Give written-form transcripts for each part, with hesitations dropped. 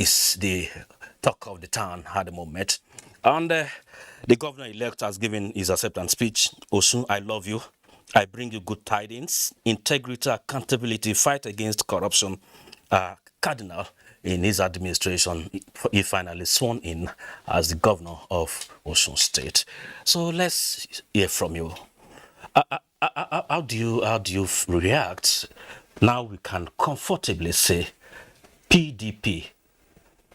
is the talk of the town at the moment. And the governor-elect has given his acceptance speech. Osun, I love you. I bring you good tidings. Integrity, accountability, fight against corruption are cardinal in his administration. He finally sworn in as the governor of Osun State. So let's hear from you. How do you react? Now we can comfortably say PDP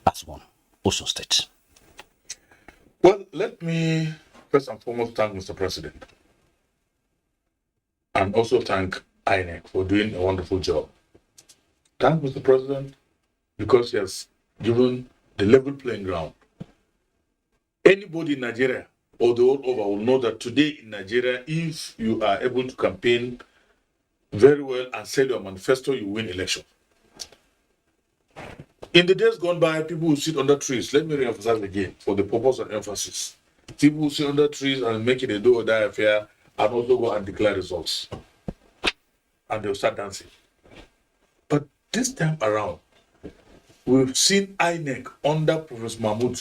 has won Osun State. Well, let me first and foremost thank Mr. President and also thank INEC for doing a wonderful job. Thank Mr. President because he has given the level playing ground. Anybody in Nigeria or the world over will know that today in Nigeria, if you are able to campaign very well and sell your manifesto, you win election. In the days gone by, people will sit under trees. Let me re-emphasize again for the purpose of emphasis. People will sit under trees and make it a do or die affair and also go and declare results. And they'll start dancing. But this time around, we've seen INEC under Professor Mahmoud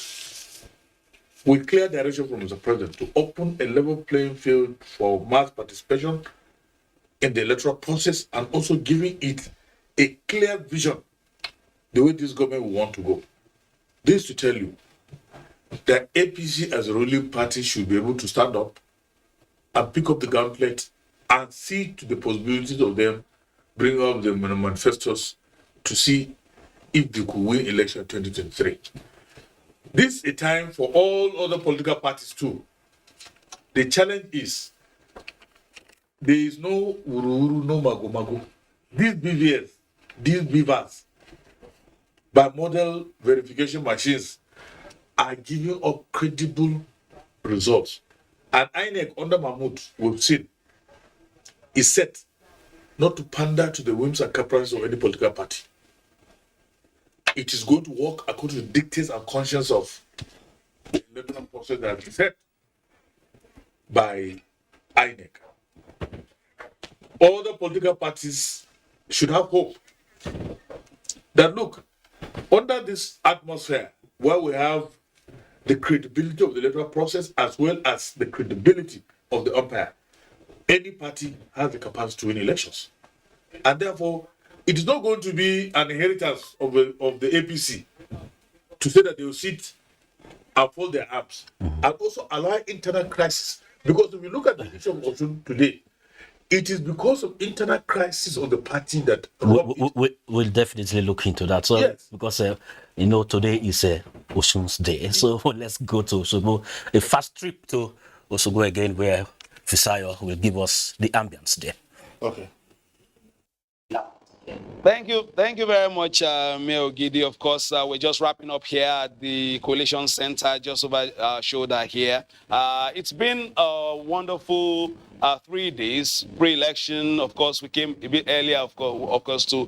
with clear direction from Mr. President to open a level playing field for mass participation in the electoral process and also giving it a clear vision the way this government will want to go. This to tell you that APC as a ruling party should be able to stand up and pick up the gauntlet and see to the possibilities of them bring up the manifestos to see if they could win election 2023. This is a time for all other political parties too. The challenge is there is no uru, no mago. These BVS, these beavers, by model verification machines, are giving up credible results. And INEC under Mahmoud, we've seen, is set not to pander to the whims and caprices of any political party. It is going to work according to the dictates and conscience of the electoral process that has been set by INEC. All the political parties should have hope that, look, under this atmosphere where we have the credibility of the electoral process as well as the credibility of the umpire, any party has the capacity to win elections. And therefore, it is not going to be an inheritance of the APC to say that they will sit and fold their arms and also allow internal crisis. Because if you look at the issue of Osun today, it is because of internal crisis of the party that we'll definitely look into that. So yes. Because today is Osun's day, so let's go to Osogbo. A fast trip to Osogbo again, where Fisayo will give us the ambience there. Okay. Thank you very much, Mayor Gidi. Of course, we're just wrapping up here at the Coalition Center, just over our shoulder here. It's been a wonderful 3 days pre-election. Of course, we came a bit earlier, of course, to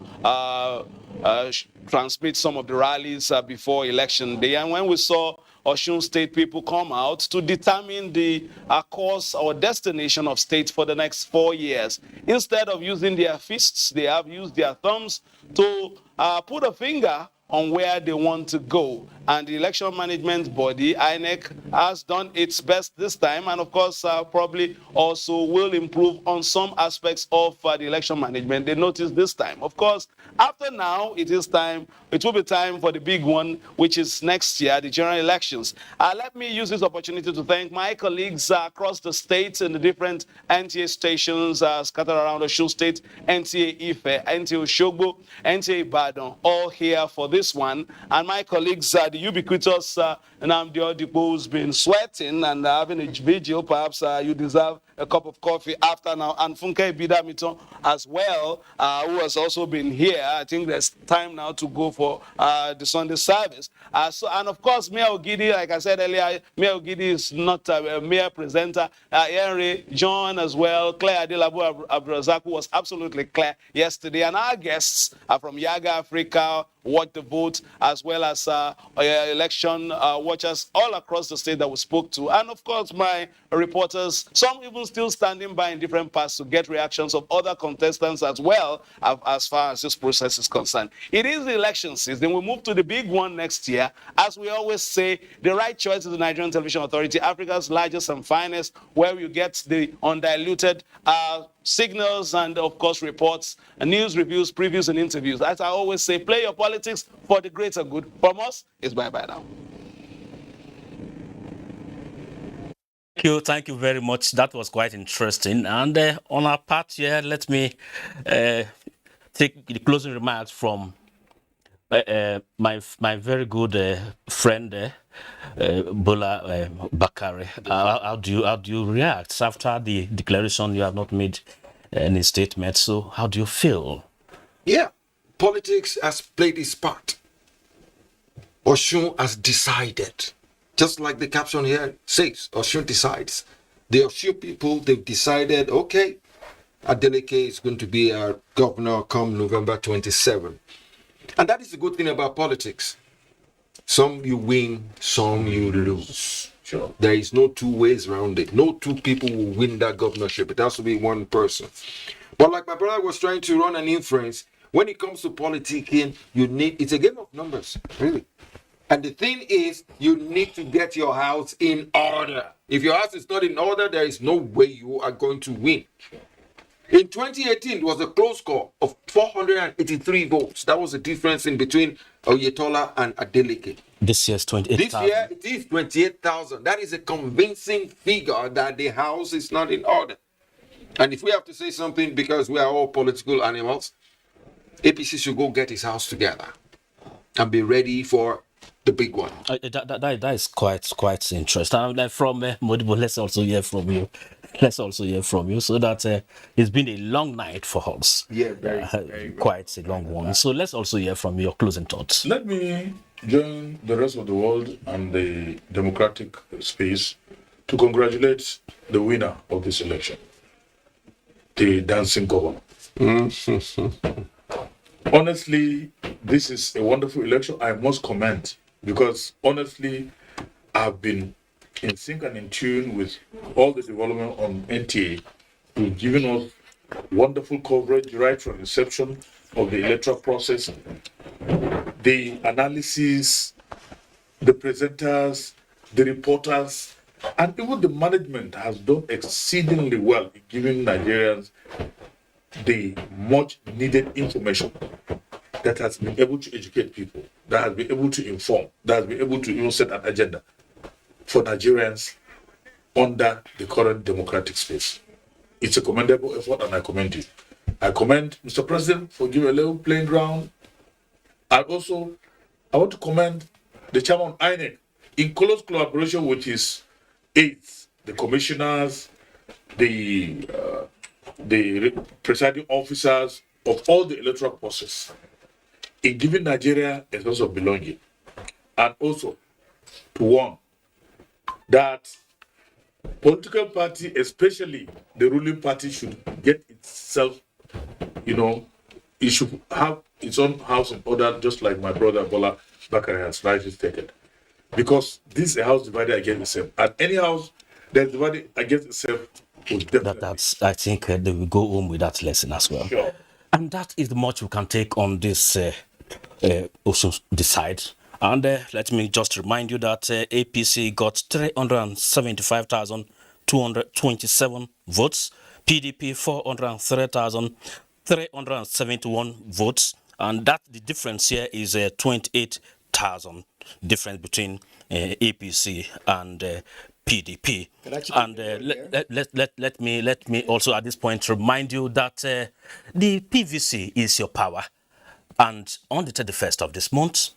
transmit some of the rallies before election day. And when we saw Osun State people come out to determine the course or destination of state for the next 4 years. Instead of using their fists, they have used their thumbs to put a finger on where they want to go. And the election management body, INEC, has done its best this time, and of course, probably also will improve on some aspects of the election management they noticed this time. Of course, after now, it will be time for the big one, which is next year, the general elections. Let me use this opportunity to thank my colleagues across the states in the different NTA stations scattered around Osun State, NTA Ife, NTA Osogbo, NTA Ibadan, all here for this one. And my colleagues, the ubiquitous Nnamdi Odipo, who's been sweating and having a vigil. Perhaps you deserve a cup of coffee after now. And Funke Bidamito as well, who has also been here. I think there's time now to go for the Sunday service. And of course, Mayor Ogidi, like I said earlier, Mayor Ogidi is not a mere presenter. Henry, John as well, Claire Adelabu Abrazak, who was absolutely clear yesterday. And our guests are from Yaga Africa, watch the vote, as well as election watchers all across the state that we spoke to. And of course, my reporters, some even still standing by in different parts to get reactions of other contestants as well, as far as this process is concerned. It is the election season. We move to the big one next year. As we always say, the right choice is the Nigerian Television Authority, Africa's largest and finest, where you get the undiluted signals and, of course, reports, news, reviews, previews, and interviews. As I always say, play your politics for the greater good. From us, it's bye-bye now. Thank you very much. That was quite interesting. And on our part here, let me take the closing remarks from my very good friend Bola Bakare. How do you react after the declaration? You have not made any statement. So how do you feel? Yeah, politics has played its part. Osun has decided. Just like the caption here says, Osun decides. The Osun people, they've decided, okay, Adeleke is going to be our governor come November 27. And that is the good thing about politics. Some you win, some you lose. Sure. There is no two ways around it. No two people will win that governorship. It has to be one person. But like my brother was trying to run an inference, when it comes to politicking, it's a game of numbers, really. And the thing is, you need to get your house in order. If your house is not in order, there is no way you are going to win. In 2018, it was a close call of 483 votes. That was the difference in between Oyetola and Adeleke. This year's 28,000. This year, it is 28,000. That is a convincing figure that the house is not in order. And if we have to say something, because we are all political animals, APC should go get his house together and be ready for the big one. That is quite interesting. And from Modibo, let's also hear from you. So that it's been a long night for us. Yeah, very quite a long one. So let's also hear from your closing thoughts. Let me join the rest of the world and the democratic space to congratulate the winner of this election, the dancing governor. Honestly, this is a wonderful election. I must comment, because honestly, I've been in sync and in tune with all the development on NTA. You've given us wonderful coverage right from inception of the electoral process, the analysis, the presenters, the reporters, and even the management has done exceedingly well in giving Nigerians the much needed information that has been able to educate people, that has been able to inform, that has been able to even set an agenda for Nigerians under the current democratic space. It's a commendable effort, and I commend you. I commend Mr. President for giving a level playing ground. And also, I want to commend the chairman of INEC in close collaboration with his aides, the commissioners, the presiding officers of all the electoral process, in giving Nigeria a sense of belonging, and also to warn that political party, especially the ruling party, should get itself, it should have its own house in order, just like my brother Bola Bakare has rightly stated. Because this is a house divided against itself. And any house that's divided against itself will definitely... I think they will go home with that lesson as well. Sure. And that is the much we can take on this Osun Decide. And let me just remind you that APC got 375,227 votes, PDP 403,371 votes, and that the difference here is 28,000 difference between APC and PDP. And let me also at this point remind you that the PVC is your power, and on the 31st of this month,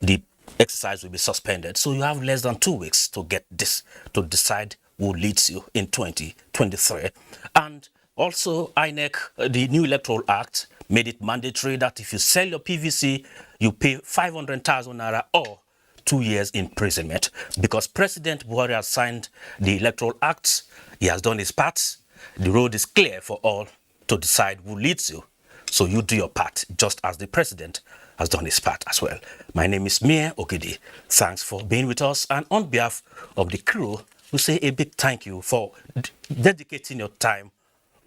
the exercise will be suspended. So you have less than 2 weeks to get this, to decide who leads you in 2023. And also, INEC, the new Electoral Act, made it mandatory that if you sell your PVC, you pay 500,000 naira or 2 years imprisonment. Because President Buhari has signed the Electoral Act, he has done his part. The road is clear for all to decide who leads you. So you do your part, just as the president has done his part as well. My name is Mia Ogidi. Thanks for being with us. And on behalf of the crew, we say a big thank you for dedicating your time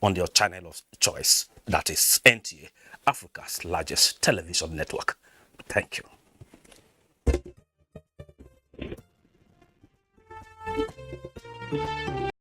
on your channel of choice. That is NTA, Africa's largest television network. Thank you.